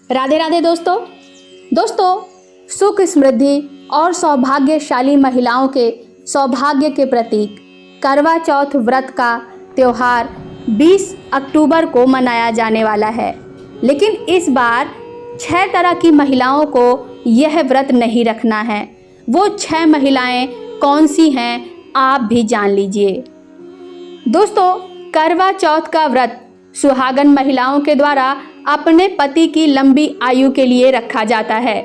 राधे राधे दोस्तों सुख समृद्धि और सौभाग्यशाली महिलाओं के सौभाग्य के प्रतीक करवा चौथ व्रत का त्यौहार 20 अक्टूबर को मनाया जाने वाला है। लेकिन इस बार 6 तरह की महिलाओं को यह व्रत नहीं रखना है। वो 6 महिलाएं कौन सी हैं आप भी जान लीजिए। दोस्तों, करवा चौथ का व्रत सुहागन महिलाओं के द्वारा अपने पति की लंबी आयु के लिए रखा जाता है।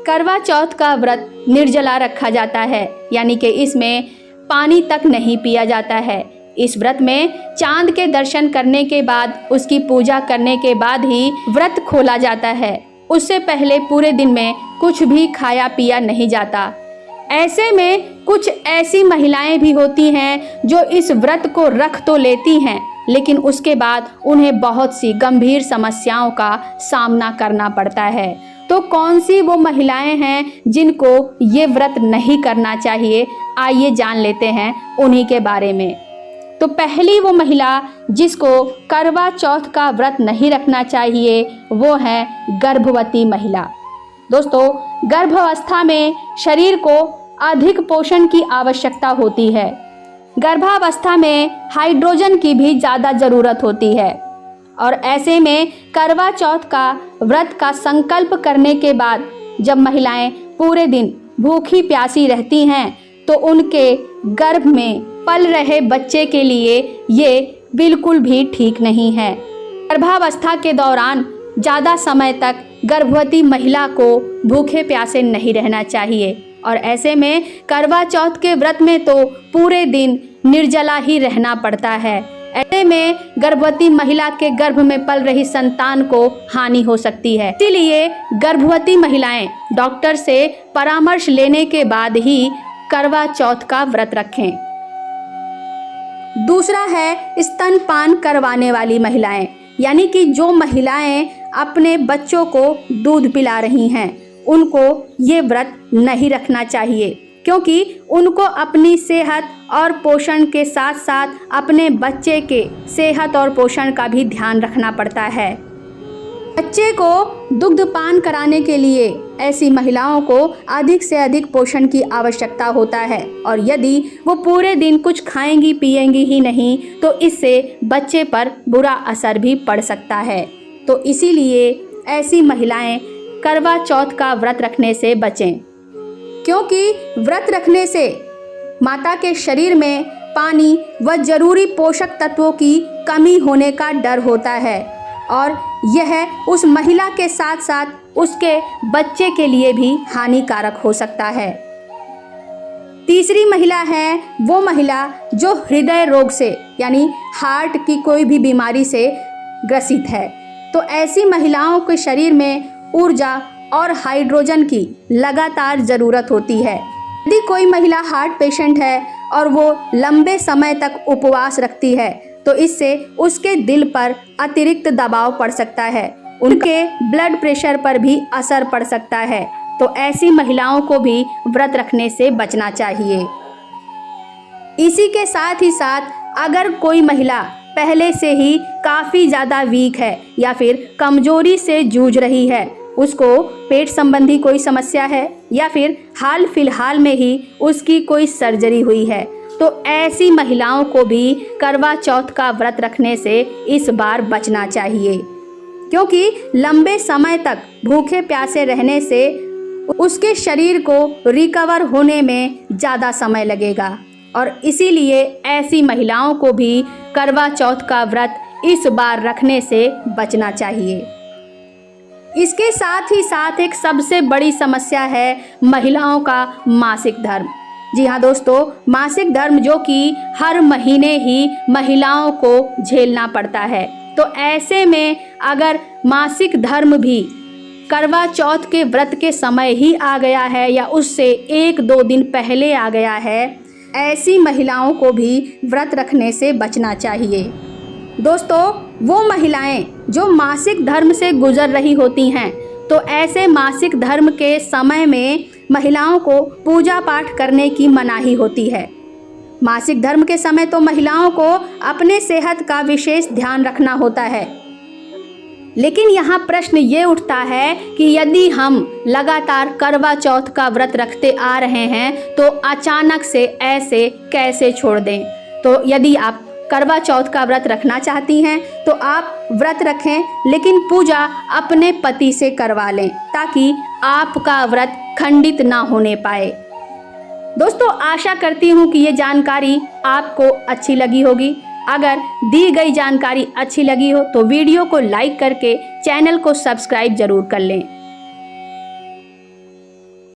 करवा चौथ का व्रत निर्जला रखा जाता है, यानी कि इसमें पानी तक नहीं पिया जाता है। इस व्रत में चांद के दर्शन करने के बाद, उसकी पूजा करने के बाद ही व्रत खोला जाता है। उससे पहले पूरे दिन में कुछ भी खाया पिया नहीं जाता। ऐसे में कुछ ऐसी महिलाएं भी होती हैं जो इस व्रत को रख तो लेती हैं, लेकिन उसके बाद उन्हें बहुत सी गंभीर समस्याओं का सामना करना पड़ता है। तो कौन सी वो महिलाएं हैं जिनको ये व्रत नहीं करना चाहिए, आइए जान लेते हैं उन्हीं के बारे में। तो पहली वो महिला जिसको करवा चौथ का व्रत नहीं रखना चाहिए वो है गर्भवती महिला। दोस्तों, गर्भावस्था में शरीर को अधिक पोषण की आवश्यकता होती है। गर्भावस्था में हाइड्रोजन की भी ज़्यादा ज़रूरत होती है और ऐसे में करवा चौथ का व्रत का संकल्प करने के बाद जब महिलाएं पूरे दिन भूखी प्यासी रहती हैं तो उनके गर्भ में पल रहे बच्चे के लिए ये बिल्कुल भी ठीक नहीं है। गर्भावस्था के दौरान ज़्यादा समय तक गर्भवती महिला को भूखे प्यासे नहीं रहना चाहिए और ऐसे में करवा चौथ के व्रत में तो पूरे दिन निर्जला ही रहना पड़ता है। ऐसे में गर्भवती महिला के गर्भ में पल रही संतान को हानि हो सकती है। इसीलिए गर्भवती महिलाएं डॉक्टर से परामर्श लेने के बाद ही करवा चौथ का व्रत रखें। दूसरा है स्तनपान करवाने वाली महिलाएं, यानी कि जो महिलाएं अपने बच्चों को दूध पिला रही हैं, उनको ये व्रत नहीं रखना चाहिए, क्योंकि उनको अपनी सेहत और पोषण के साथ साथ अपने बच्चे के सेहत और पोषण का भी ध्यान रखना पड़ता है। बच्चे को दुग्धपान कराने के लिए ऐसी महिलाओं को अधिक से अधिक पोषण की आवश्यकता होता है और यदि वो पूरे दिन कुछ खाएंगी पिएंगी ही नहीं तो इससे बच्चे पर बुरा असर भी पड़ सकता है। तो इसीलिए ऐसी महिलाएं करवा चौथ का व्रत रखने से बचें, क्योंकि व्रत रखने से माता के शरीर में पानी व जरूरी पोषक तत्वों की कमी होने का डर होता है और यह उस महिला के साथ साथ उसके बच्चे के लिए भी हानिकारक हो सकता है। तीसरी महिला है वो महिला जो हृदय रोग से यानी हार्ट की कोई भी बीमारी से ग्रसित है। तो ऐसी महिलाओं के शरीर में ऊर्जा और हाइड्रोजन की लगातार ज़रूरत होती है। यदि कोई महिला हार्ट पेशेंट है और वो लंबे समय तक उपवास रखती है तो इससे उसके दिल पर अतिरिक्त दबाव पड़ सकता है, उनके ब्लड प्रेशर पर भी असर पड़ सकता है। तो ऐसी महिलाओं को भी व्रत रखने से बचना चाहिए। इसी के साथ ही साथ अगर कोई महिला पहले से ही काफ़ी ज़्यादा वीक है या फिर कमजोरी से जूझ रही है, उसको पेट संबंधी कोई समस्या है या फिर हाल फिलहाल में ही उसकी कोई सर्जरी हुई है, तो ऐसी महिलाओं को भी करवा चौथ का व्रत रखने से इस बार बचना चाहिए, क्योंकि लंबे समय तक भूखे प्यासे रहने से उसके शरीर को रिकवर होने में ज़्यादा समय लगेगा और इसीलिए ऐसी महिलाओं को भी करवा चौथ का व्रत इस बार रखने से बचना चाहिए। इसके साथ ही साथ एक सबसे बड़ी समस्या है महिलाओं का मासिक धर्म। जी हाँ दोस्तों, मासिक धर्म जो कि हर महीने ही महिलाओं को झेलना पड़ता है। तो ऐसे में अगर मासिक धर्म भी करवा चौथ के व्रत के समय ही आ गया है या उससे 1-2 दिन पहले आ गया है, ऐसी महिलाओं को भी व्रत रखने से बचना चाहिए। दोस्तों, वो महिलाएं जो मासिक धर्म से गुजर रही होती हैं, तो ऐसे मासिक धर्म के समय में महिलाओं को पूजा पाठ करने की मनाही होती है। मासिक धर्म के समय तो महिलाओं को अपने सेहत का विशेष ध्यान रखना होता है। लेकिन यहाँ प्रश्न ये उठता है कि यदि हम लगातार करवा चौथ का व्रत रखते आ रहे हैं तो अचानक से ऐसे कैसे छोड़ दें। तो यदि आप करवा चौथ का व्रत रखना चाहती हैं तो आप व्रत रखें, लेकिन पूजा अपने पति से करवा लें ताकि आपका व्रत खंडित ना होने पाए। दोस्तों, आशा करती हूँ कि ये जानकारी आपको अच्छी लगी होगी। अगर दी गई जानकारी अच्छी लगी हो तो वीडियो को लाइक करके चैनल को सब्सक्राइब जरूर कर लें।